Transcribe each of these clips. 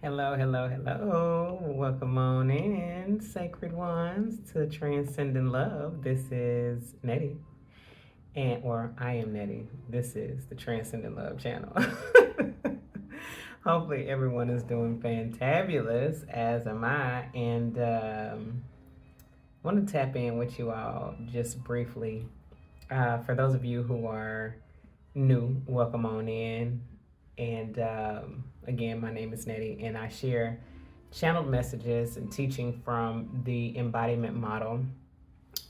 Hello, hello, hello. Welcome on in, sacred ones, to Transcending Love. This is Nettie, or I am Nettie. This is the Transcending Love channel. Hopefully, everyone is doing fantabulous, as am I. And want to tap in with you all just briefly. For those of you who are new, welcome on in. And again, my name is Nettie, and I share channeled messages and teaching from the embodiment model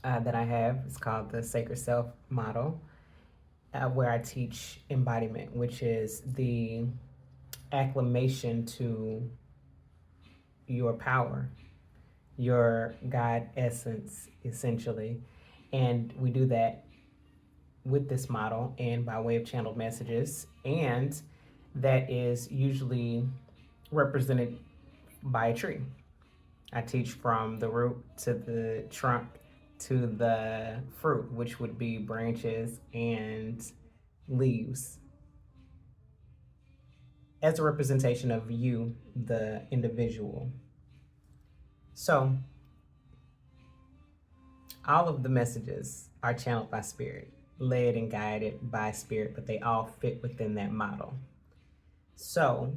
that I have. It's called the Sacred Self Model, where I teach embodiment, which is the acclamation to your power, your God essence, essentially. And we do that with this model and by way of channeled messages. And that is usually represented by a tree. I teach from the root to the trunk to the fruit, which would be branches and leaves, as a representation of you, the individual. So, all of the messages are channeled by spirit, led and guided by spirit, but they all fit within that model. So,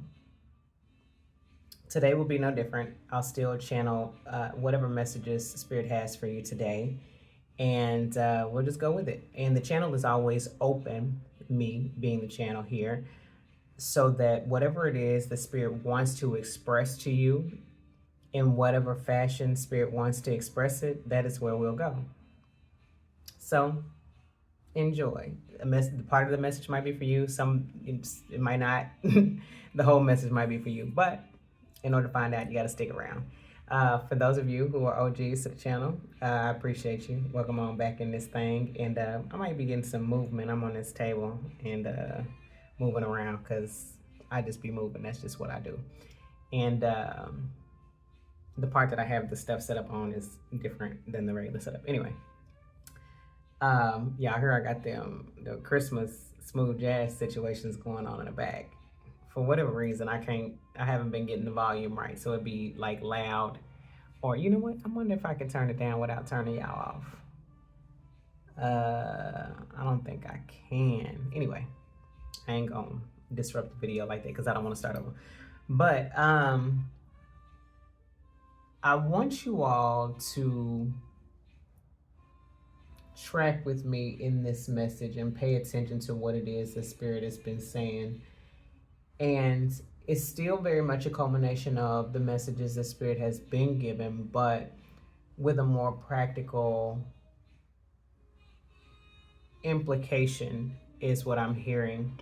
today will be no different. I'll still channel whatever messages Spirit has for you today, and we'll just go with it. And the channel is always open, me being the channel here, so that whatever it is the Spirit wants to express to you, in whatever fashion Spirit wants to express it, that is where we'll go. So, enjoy. The part of the message might be for you. It might not. The whole message might be for you, but in order to find out, you got to stick around. For those of you who are OGs to the channel, I appreciate you. Welcome on back in this thing. And I might be getting some movement. I'm on this table and moving around because I just be moving. That's just what I do. And the part that I have the stuff set up on is different than the regular setup. Anyway, yeah, I heard I got the Christmas smooth jazz situations going on in the back. For whatever reason, I haven't been getting the volume right. So it'd be like loud, or you know what? I wonder if I can turn it down without turning y'all off. I don't think I can. Anyway, I ain't gonna disrupt the video like that because I don't want to start over. But I want you all to track with me in this message and pay attention to what it is the Spirit has been saying. And it's still very much a culmination of the messages the Spirit has been given, but with a more practical implication is what I'm hearing.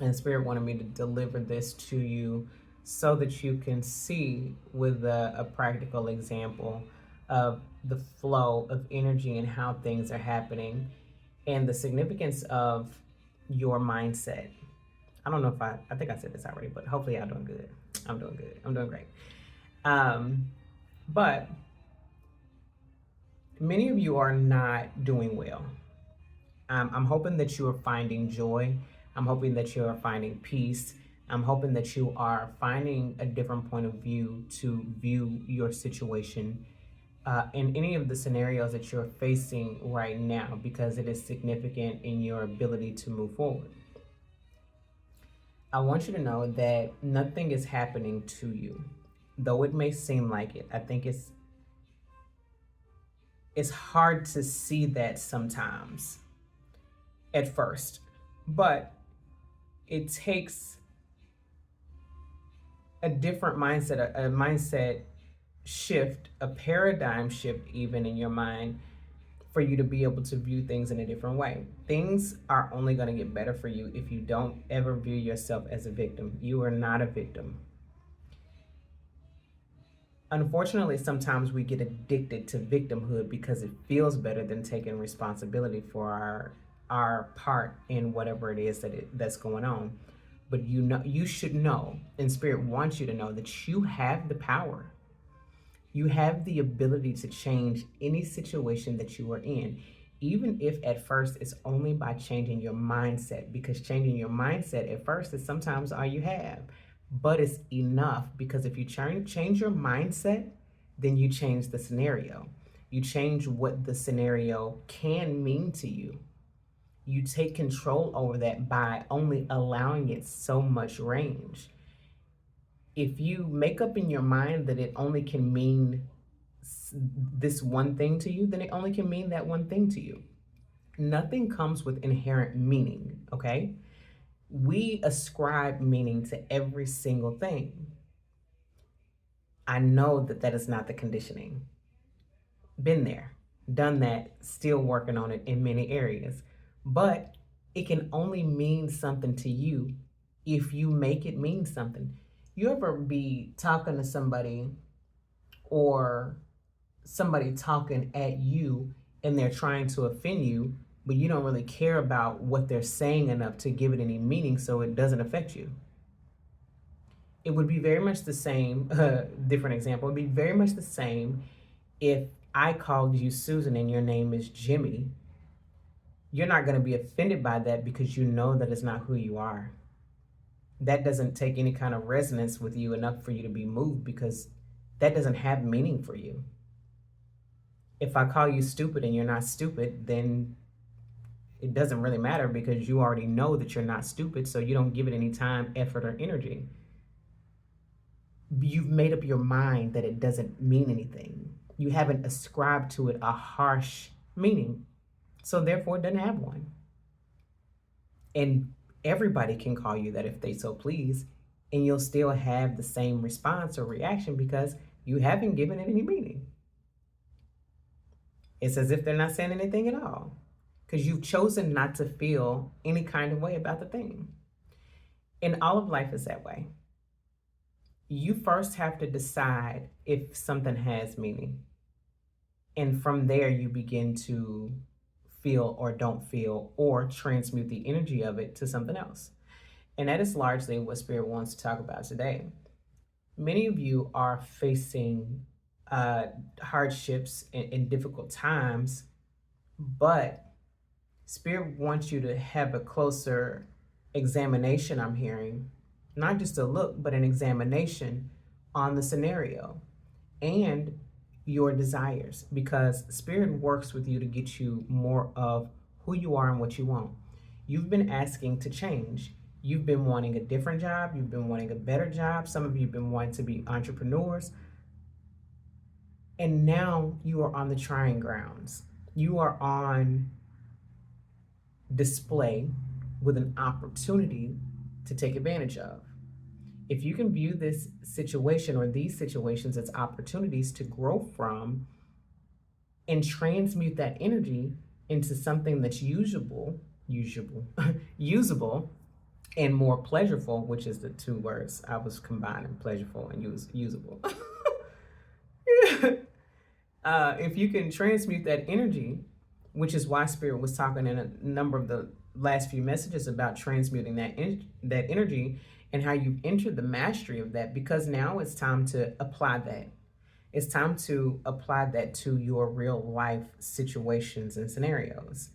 And Spirit wanted me to deliver this to you so that you can see with a practical example of the flow of energy and how things are happening and the significance of your mindset. I don't know if I think I said this already, but hopefully y'all doing good. I'm doing good. I'm doing great. But many of you are not doing well. I'm hoping that you are finding joy. I'm hoping that you are finding peace. I'm hoping that you are finding a different point of view to view your situation in any of the scenarios that you're facing right now, because it is significant in your ability to move forward. I want you to know that nothing is happening to you, though it may seem like it. I think it's hard to see that sometimes at first, but it takes a different mindset, a mindset shift, a paradigm shift even in your mind, for you to be able to view things in a different way. Things are only going to get better for you if you don't ever view yourself as a victim. You are not a victim. Unfortunately, sometimes we get addicted to victimhood because it feels better than taking responsibility for our part in whatever it is that's going on. But you should know, and Spirit wants you to know, that you have the power. You have the ability to change any situation that you are in, even if at first it's only by changing your mindset, because changing your mindset at first is sometimes all you have. but it's enough because if you change your mindset, then you change the scenario. You change what the scenario can mean to you. You take control over that by only allowing it so much range. If you make up in your mind that it only can mean this one thing to you, then it only can mean that one thing to you. Nothing comes with inherent meaning, okay? We ascribe meaning to every single thing. I know that that is not the conditioning. Been there, done that, still working on it in many areas. But it can only mean something to you if you make it mean something. You ever be talking to somebody or somebody talking at you and they're trying to offend you, but you don't really care about what they're saying enough to give it any meaning so it doesn't affect you? It would be very much the same, different example, it would be very much the same if I called you Susan and your name is Jimmy. You're not going to be offended by that because you know that it's not who you are. That doesn't take any kind of resonance with you enough for you to be moved because that doesn't have meaning for you. If I call you stupid and you're not stupid, then it doesn't really matter because you already know that you're not stupid, so you don't give it any time, effort, or energy. You've made up your mind that it doesn't mean anything. You haven't ascribed to it a harsh meaning, so therefore it doesn't have one. And everybody can call you that if they so please, and you'll still have the same response or reaction because you haven't given it any meaning. It's as if they're not saying anything at all because you've chosen not to feel any kind of way about the thing. And all of life is that way. You first have to decide if something has meaning. And from there, you begin to feel or don't feel or transmute the energy of it to something else. And that is largely what Spirit wants to talk about today. Many of you are facing hardships and difficult times, but Spirit wants you to have a closer examination, I'm hearing, not just a look, but an examination on the scenario and your desires, because Spirit works with you to get you more of who you are and what you want. You've been asking to change. You've been wanting a different job. You've been wanting a better job. Some of you have been wanting to be entrepreneurs. And now you are on the trying grounds. You are on display with an opportunity to take advantage of. If you can view this situation or these situations as opportunities to grow from and transmute that energy into something that's usable, usable, and more pleasurable, which is the two words I was combining, pleasurable and usable. If you can transmute that energy, which is why Spirit was talking in a number of the last few messages about transmuting that energy and how you've entered the mastery of that, because now it's time to apply that. It's time to apply that to your real life situations and scenarios,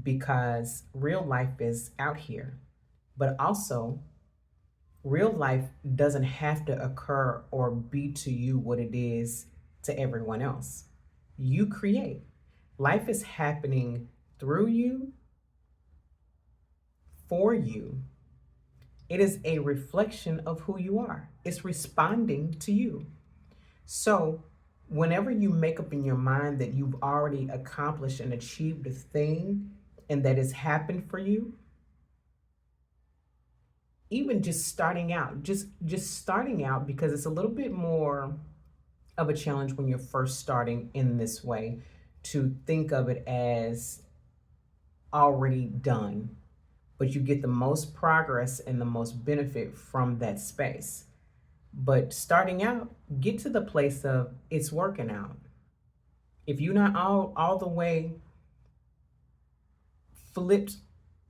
because real life is out here, but also real life doesn't have to occur or be to you what it is to everyone else. You create. Life is happening through you, for you. It is a reflection of who you are. It's responding to you. So whenever you make up in your mind that you've already accomplished and achieved a thing and that has happened for you, even just starting out, just starting out, because it's a little bit more of a challenge when you're first starting in this way to think of it as already done, but you get the most progress and the most benefit from that space. But starting out, get to the place of it's working out. If you're not all the way flipped,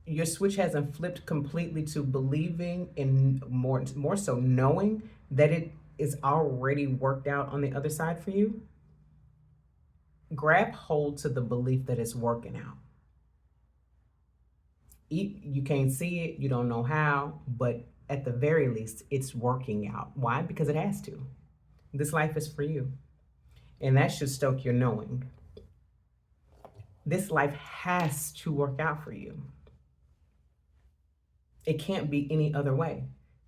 your switch hasn't flipped completely to believing and more so knowing that it is already worked out on the other side for you, grab hold to the belief that it's working out. You can't see it, you don't know how, but at the very least, it's working out. Why? Because it has to. This life is for you. And that should stoke your knowing. This life has to work out for you. It can't be any other way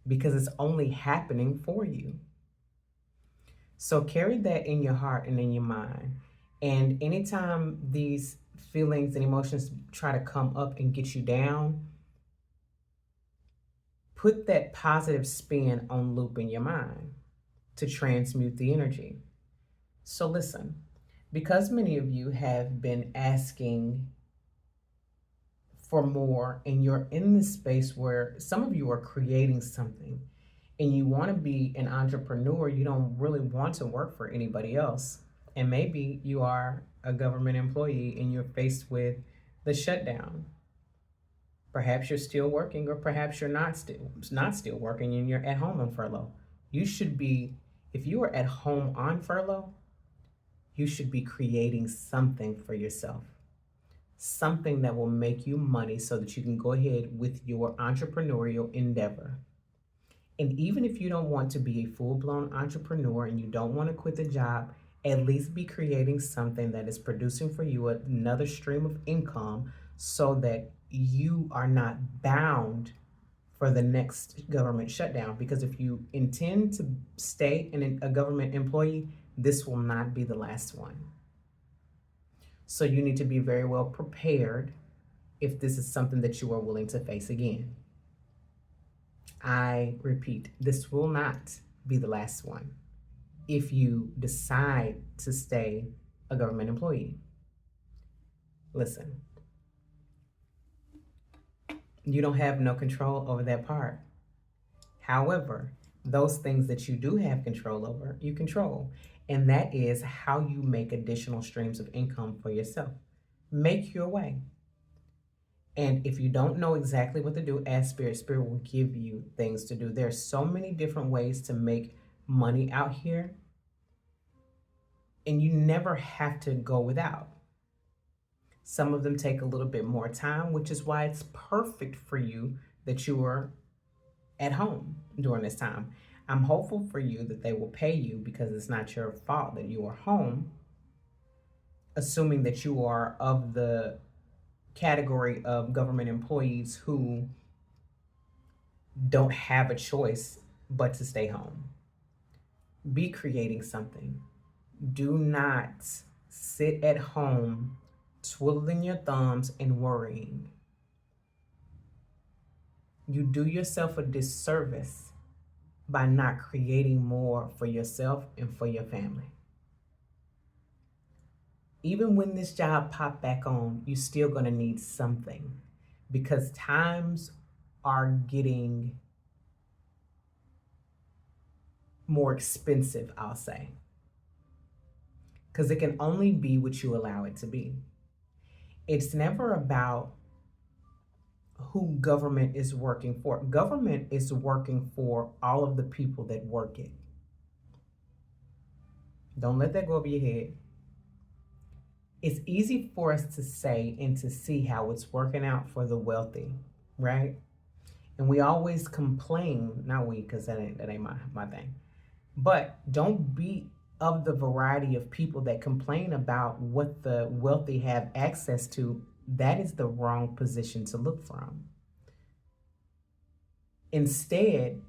because it's only happening for you. So carry that in your heart and in your mind. And anytime these feelings and emotions try to come up and get you down, put that positive spin on loop in your mind to transmute the energy. So listen, because many of you have been asking for more and you're in this space where some of you are creating something and you want to be an entrepreneur, you don't really want to work for anybody else. And maybe you are a government employee and you're faced with the shutdown. Perhaps you're still working, or perhaps you're not still working and you're at home on furlough. You should be, if you are at home on furlough, you should be creating something for yourself. Something that will make you money so that you can go ahead with your entrepreneurial endeavor. And even if you don't want to be a full-blown entrepreneur and you don't want to quit the job, at least be creating something that is producing for you another stream of income so that you are not bound for the next government shutdown. Because if you intend to stay a government employee, this will not be the last one. So you need to be very well prepared if this is something that you are willing to face again. I repeat, this will not be the last one if you decide to stay a government employee. Listen, you don't have no control over that part. However, those things that you do have control over, you control. And that is how you make additional streams of income for yourself. Make your way. And if you don't know exactly what to do, ask Spirit. Spirit will give you things to do. There's so many different ways to make money out here. And you never have to go without. Some of them take a little bit more time, which is why it's perfect for you that you are at home during this time. I'm hopeful for you that they will pay you because it's not your fault that you are home, assuming that you are of the category of government employees who don't have a choice but to stay home. Be creating something. Do not sit at home twiddling your thumbs and worrying. You do yourself a disservice by not creating more for yourself and for your family. Even when this job pop back on, you're still gonna need something because times are getting more expensive, I'll say. Because it can only be what you allow it to be. It's never about who government is working for. Government is working for all of the people that work it. Don't let that go over your head. It's easy for us to say and to see how it's working out for the wealthy, right? And we always complain, not we, because that ain't my thing. But don't be of the variety of people that complain about what the wealthy have access to. That is the wrong position to look from. Instead,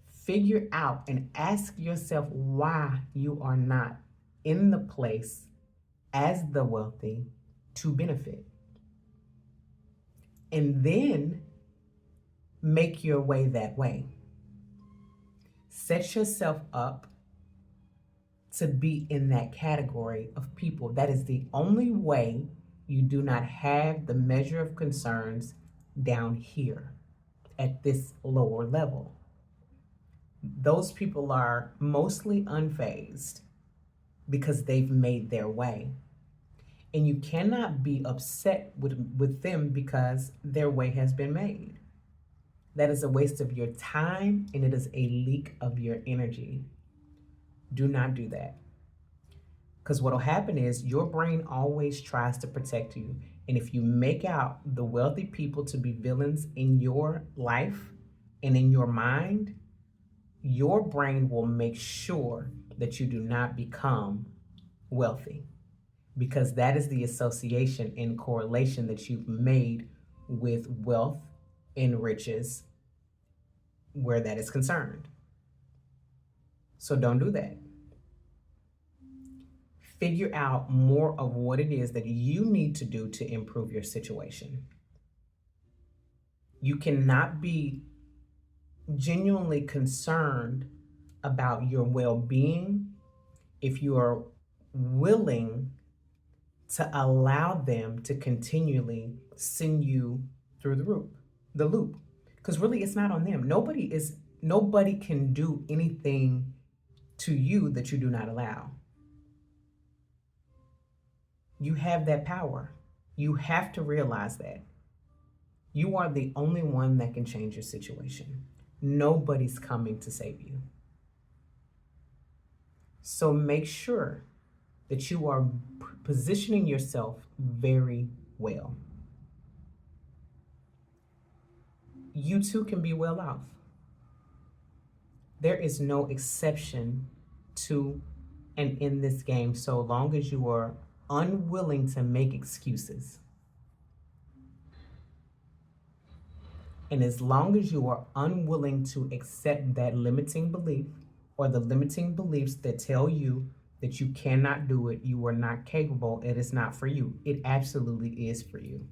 figure out and ask yourself why you are not in the place as the wealthy to benefit. And then make your way that way. Set yourself up to be in that category of people. That is the only way you do not have the measure of concerns down here at this lower level. Those people are mostly unfazed because they've made their way. And you cannot be upset with them because their way has been made. That is a waste of your time and it is a leak of your energy. Do not do that. Because what will happen is your brain always tries to protect you. And if you make out the wealthy people to be villains in your life, And in your mind, your brain will make sure that you do not become wealthy, because that is the association and correlation that you've made with wealth and riches where that is concerned. So don't do that. Figure out more of what it is that you need to do to improve your situation. You cannot be genuinely concerned about your well being if you are willing to allow them to continually send you through the loop. Because really, it's not on them. Nobody can do anything to you that you do not allow. You have that power. You have to realize that. You are the only one that can change your situation. Nobody's coming to save you. So make sure that you are positioning yourself very well. You too can be well off. There is no exception to and in this game so long as you are unwilling to make excuses. And as long as you are unwilling to accept that limiting belief or the limiting beliefs that tell you that you cannot do it, you are not capable, it is not for you, it absolutely is for you.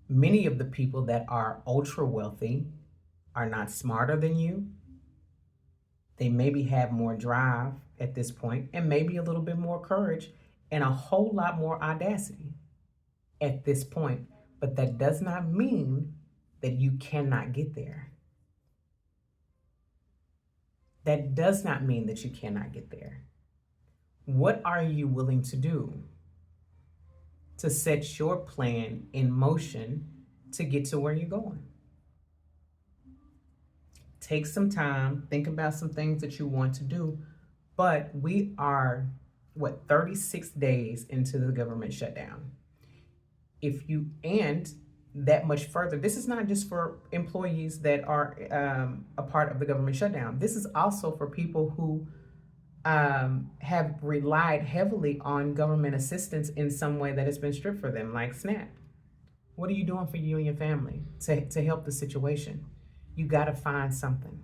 Many of the people that are ultra wealthy are not smarter than you. They maybe have more drive at this point and maybe a little bit more courage and a whole lot more audacity at this point. But that does not mean that you cannot get there. That does not mean that you cannot get there. What are you willing to do to set your plan in motion to get to where you're going? Take some time, think about some things that you want to do, but we are, 36 days into the government shutdown. And that much further, this is not just for employees that are a part of the government shutdown. This is also for people who have relied heavily on government assistance in some way that has been stripped for them, like SNAP. What are you doing for you and your family to help the situation? You got to find something.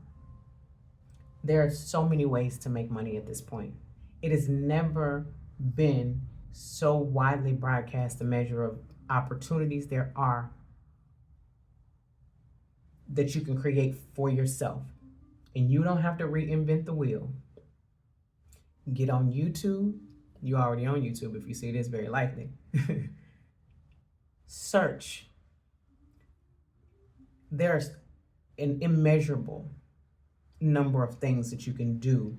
There are so many ways to make money at this point. It has never been so widely broadcast the measure of opportunities there are that you can create for yourself. And you don't have to reinvent the wheel. Get on YouTube. You're already on YouTube if you see this, very likely. Search. There's an immeasurable number of things that you can do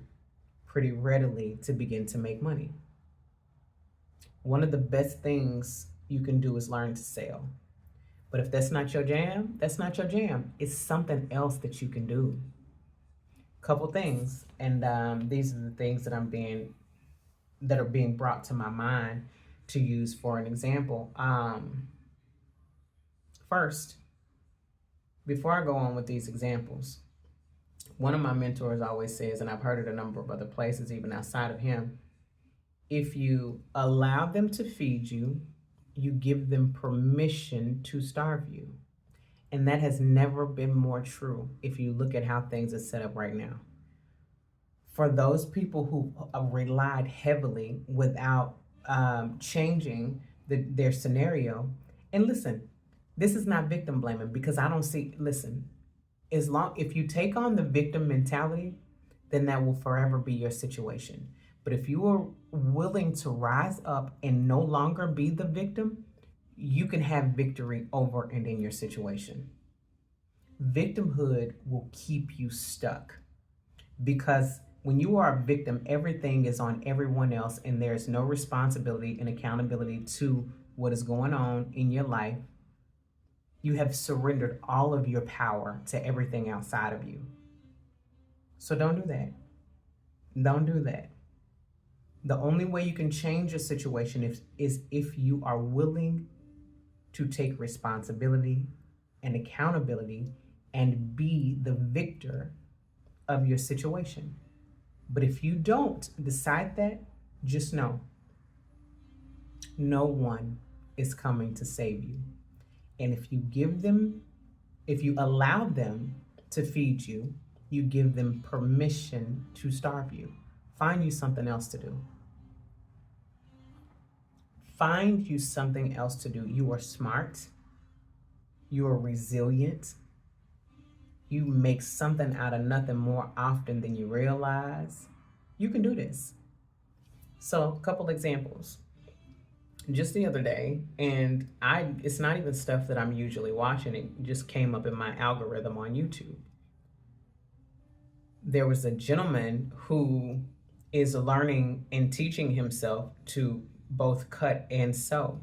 pretty readily to begin to make money. One of the best things you can do is learn to sell. But if that's not your jam, that's not your jam. It's something else that you can do. Couple things, and these are the things that are being brought to my mind to use for an example. First, before I go on with these examples, one of my mentors always says, and I've heard it a number of other places, even outside of him, if you allow them to feed you, you give them permission to starve you. And that has never been more true if you look at how things are set up right now. For those people who relied heavily without changing their scenario, and listen, this is not victim blaming, because I don't see, listen, if you take on the victim mentality, then that will forever be your situation. But if you are willing to rise up and no longer be the victim, you can have victory over and in your situation. Victimhood will keep you stuck, because when you are a victim, everything is on everyone else and there's no responsibility and accountability to what is going on in your life. You have surrendered all of your power to everything outside of you. So don't do that. Don't do that. The only way you can change your situation is if you are willing to take responsibility and accountability and be the victor of your situation. But if you don't decide that, just know no one is coming to save you. And if you allow them to feed you, you give them permission to starve you. Find you something else to do. Find you something else to do. You are smart. You are resilient. You make something out of nothing more often than you realize. You can do this. So, a couple examples. Just the other day, and it's not even stuff that I'm usually watching. It just came up in my algorithm on YouTube. There was a gentleman who is learning and teaching himself to both cut and sew.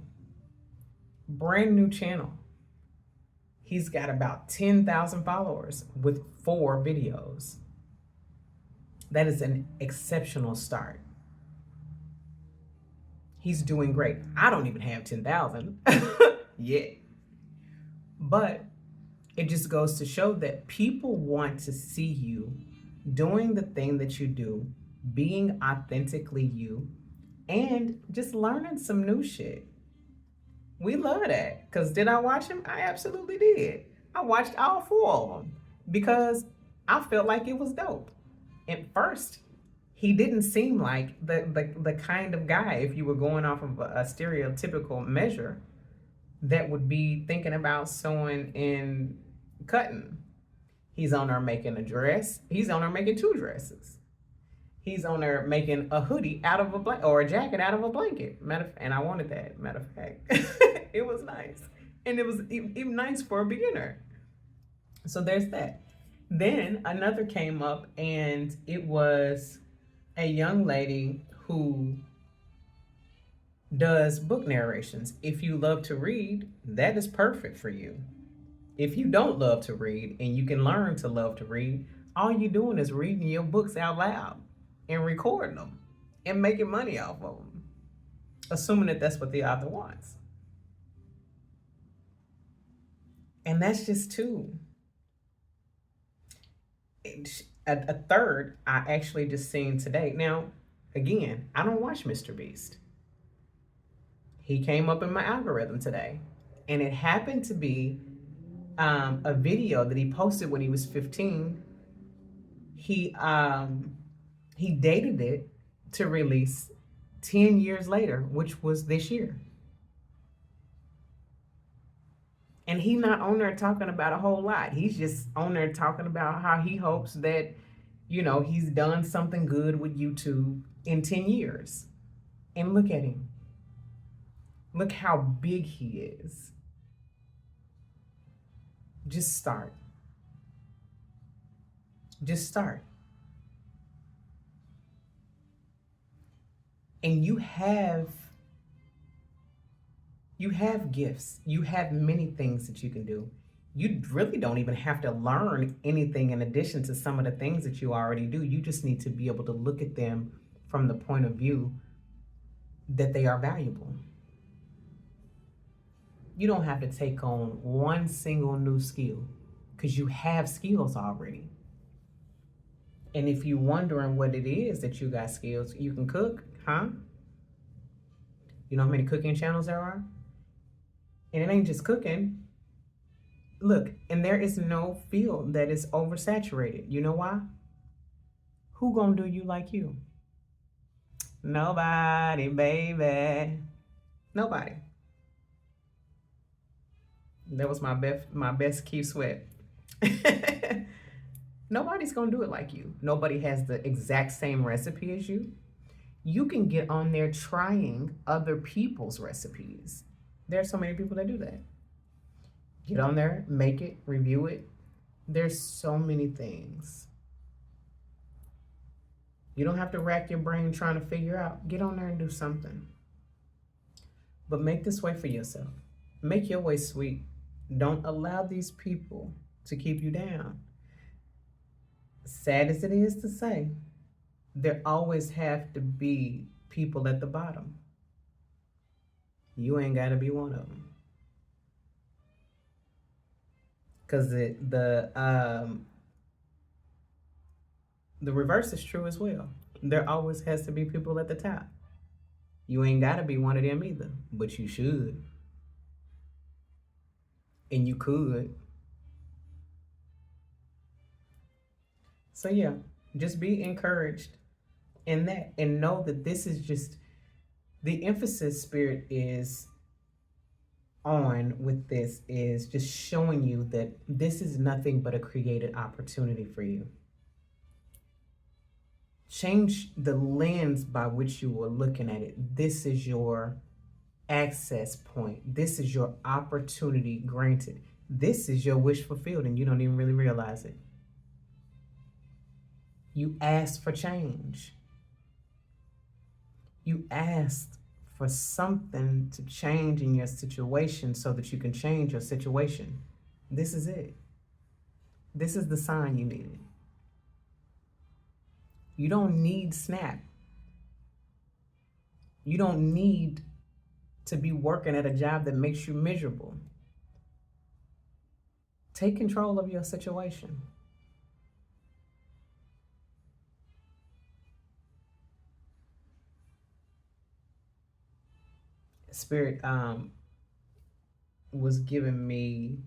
Brand new channel. He's got about 10,000 followers with 4 videos. That is an exceptional start. He's doing great. I don't even have 10,000 yet. But it just goes to show that people want to see you doing the thing that you do, being authentically you, and just learning some new shit. We love that. Because did I watch him? I absolutely did. I watched all 4 of them because I felt like it was dope. At first, he didn't seem like the kind of guy, if you were going off of a stereotypical measure, that would be thinking about sewing and cutting. He's on there making a dress. He's on there making 2 dresses. He's on there making a hoodie out of a blanket or a jacket out of a blanket. And I wanted that. Matter of fact, it was nice. And it was even nice for a beginner. So there's that. Then another came up, and it was a young lady who does book narrations. If you love to read, that is perfect for you. If you don't love to read and you can learn to love to read, all you're doing is reading your books out loud and recording them and making money off of them, assuming that that's what the author wants. And that's just 2. A third I actually just seen today. Now, again, I don't watch Mr. Beast. He came up in my algorithm today, and it happened to be a video that he posted when he was 15. He dated it to release 10 years later, which was this year. And he's not on there talking about a whole lot. He's just on there talking about how he hopes that, he's done something good with YouTube in 10 years. And look at him. Look how big he is. Just start. Just start. And you have gifts. You have many things that you can do. You really don't even have to learn anything in addition to some of the things that you already do. You just need to be able to look at them from the point of view that they are valuable. You don't have to take on one single new skill because you have skills already. And if you're wondering what it is that you got skills, you can cook, huh? You know how many cooking channels there are? And it ain't just cooking. Look, and there is no field that is oversaturated. You know why? Who gonna do you like you? Nobody, baby. Nobody. That was my best Keith Sweat. Nobody's gonna do it like you. Nobody has the exact same recipe as you. You can get on there trying other people's recipes. There are so many people that do that. Get on there, make it, review it. There's so many things. You don't have to rack your brain trying to figure out. Get on there and do something. But make this way for yourself. Make your way sweet. Don't allow these people to keep you down. Sad as it is to say, there always have to be people at the bottom. You ain't got to be one of them. because the reverse is true as well. There always has to be people at the top. You ain't got to be one of them either, but you should, and you could. So yeah, just be encouraged in that, and know that this is just the emphasis Spirit is on with this is just showing you that this is nothing but a created opportunity for you. Change the lens by which you are looking at it. This is your access point. This is your opportunity granted. This is your wish fulfilled, and you don't even really realize it. You asked for change. You asked for something to change in your situation so that you can change your situation. This is it. This is the sign you needed. You don't need SNAP. You don't need to be working at a job that makes you miserable. Take control of your situation. Spirit was giving me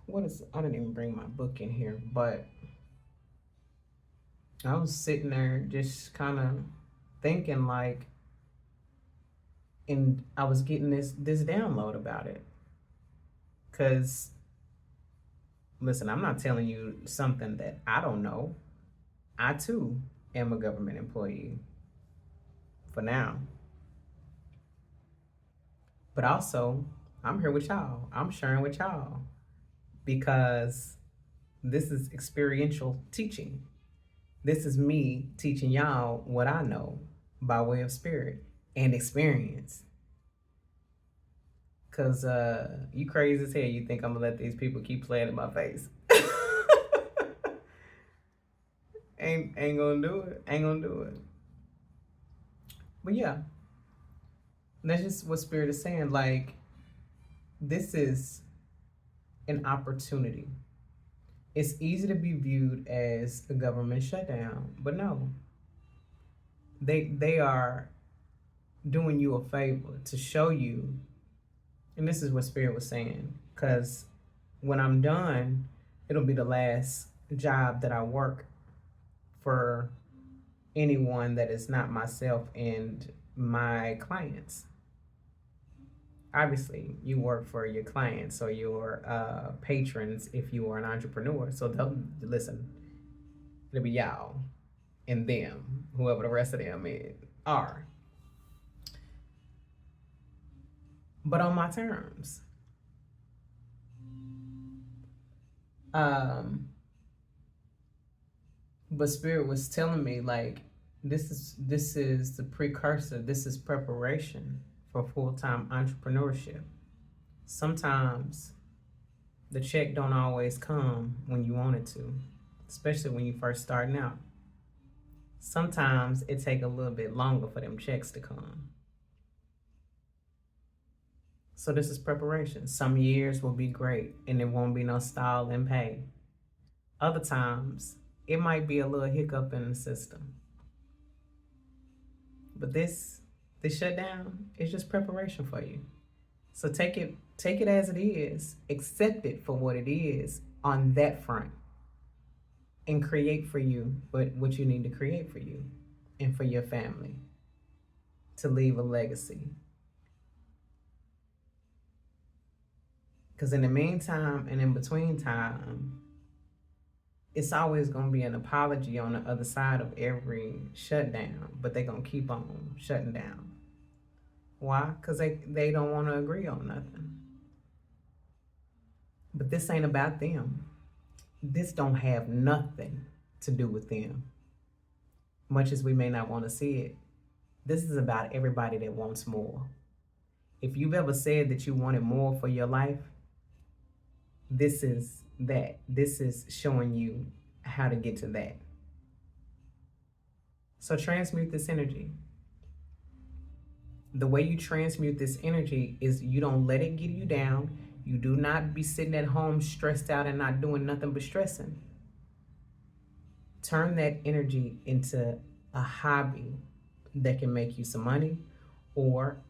I didn't even bring my book in here, but I was sitting there just kind of thinking like, and I was getting this download about it. Cause listen, I'm not telling you something that I don't know. I too am a government employee for now. But also, I'm here with y'all. I'm sharing with y'all because this is experiential teaching. This is me teaching y'all what I know by way of spirit and experience. Cause you crazy as hell. You think I'm gonna let these people keep playing in my face? ain't gonna do it. Ain't gonna do it. But yeah, that's just what spirit is saying. Like, this is an opportunity. It's easy to be viewed as a government shutdown, but no. They are doing you a favor to show you, and this is what spirit was saying, because when I'm done, it'll be the last job that I work for anyone that is not myself and my clients. Obviously, you work for your clients or your patrons if you are an entrepreneur. So they'll listen. It'll be y'all and them, whoever the rest of them are. But on my terms. But spirit was telling me like this is the precursor. This is preparation for full-time entrepreneurship. Sometimes the check don't always come when you want it to, especially when you first starting out. Sometimes it take a little bit longer for them checks to come. So this is preparation. Some years will be great and there won't be no stall in pay. Other times it might be a little hiccup in the system. But this shutdown is just preparation for you. So take it as it is, accept it for what it is on that front, and create for you what you need to create for you and for your family to leave a legacy. Because in the meantime and in between time, it's always going to be an apology on the other side of every shutdown, but they're going to keep on shutting down. Why? Because they don't want to agree on nothing. But this ain't about them. This don't have nothing to do with them. Much as we may not want to see it, this is about everybody that wants more. If you've ever said that you wanted more for your life, this is that. This is showing you how to get to that. So transmute this energy. The way you transmute this energy is you don't let it get you down. You do not be sitting at home stressed out and not doing nothing but stressing. Turn that energy into a hobby that can make you some money, or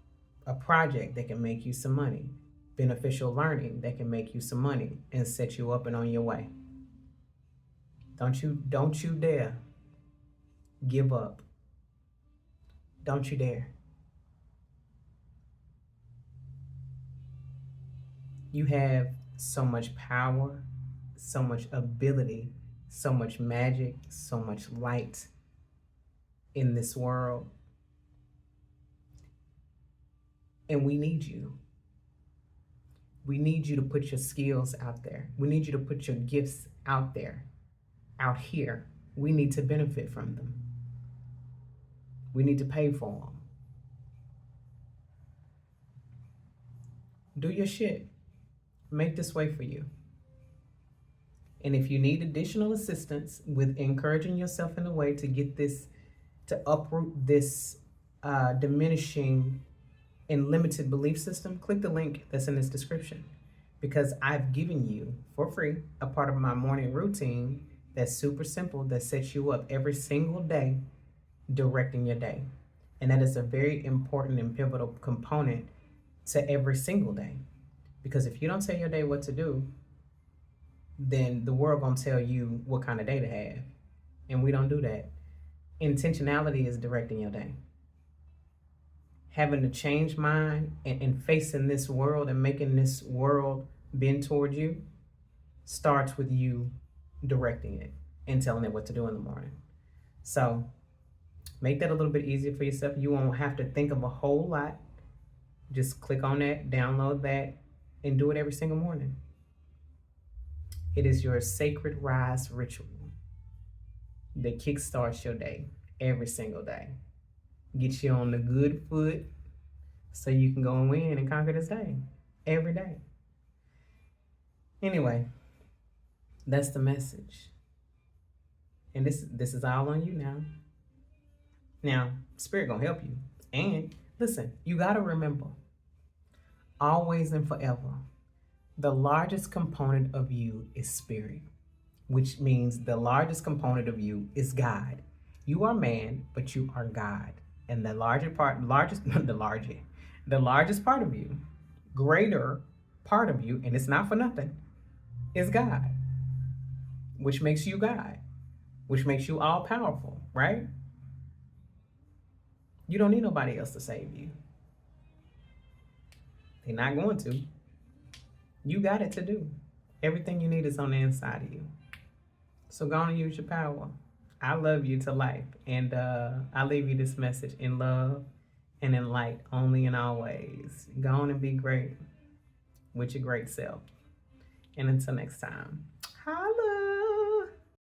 a project that can make you some money, beneficial learning that can make you some money and set you up and on your way. Don't you dare give up. Don't you dare. You have so much power, so much ability, so much magic, so much light in this world. And we need you. We need you to put your skills out there. We need you to put your gifts out there, out here. We need to benefit from them. We need to pay for them. Do your shit. Make this way for you. And if you need additional assistance with encouraging yourself in a way to get this, to uproot this diminishing and limited belief system, click the link that's in this description, because I've given you for free a part of my morning routine that's super simple, that sets you up every single day, directing your day. And that is a very important and pivotal component to every single day. Because if you don't tell your day what to do, then the world gonna tell you what kind of day to have. And we don't do that. Intentionality is directing your day. Having to change mind and facing this world and making this world bend toward you starts with you directing it and telling it what to do in the morning. So make that a little bit easier for yourself. You won't have to think of a whole lot. Just click on that, download that, and do it every single morning. It is your sacred rise ritual that kickstarts your day every single day. Gets you on the good foot so you can go and win and conquer this day every day. Anyway, that's the message. And this is all on you now. Now, Spirit gonna help you. And listen, you gotta remember, always and forever, the largest component of you is spirit, which means the largest component of you is God. You are man, but you are God. And the largest part of you, greater part of you, and it's not for nothing, is God, which makes you God, which makes you all powerful, right? You don't need nobody else to save you. They're not going to. You got it to do. Everything you need is on the inside of you. So go on and use your power. I love you to life. And I leave you this message in love and in light, only and always. Go on and be great with your great self. And until next time, holla.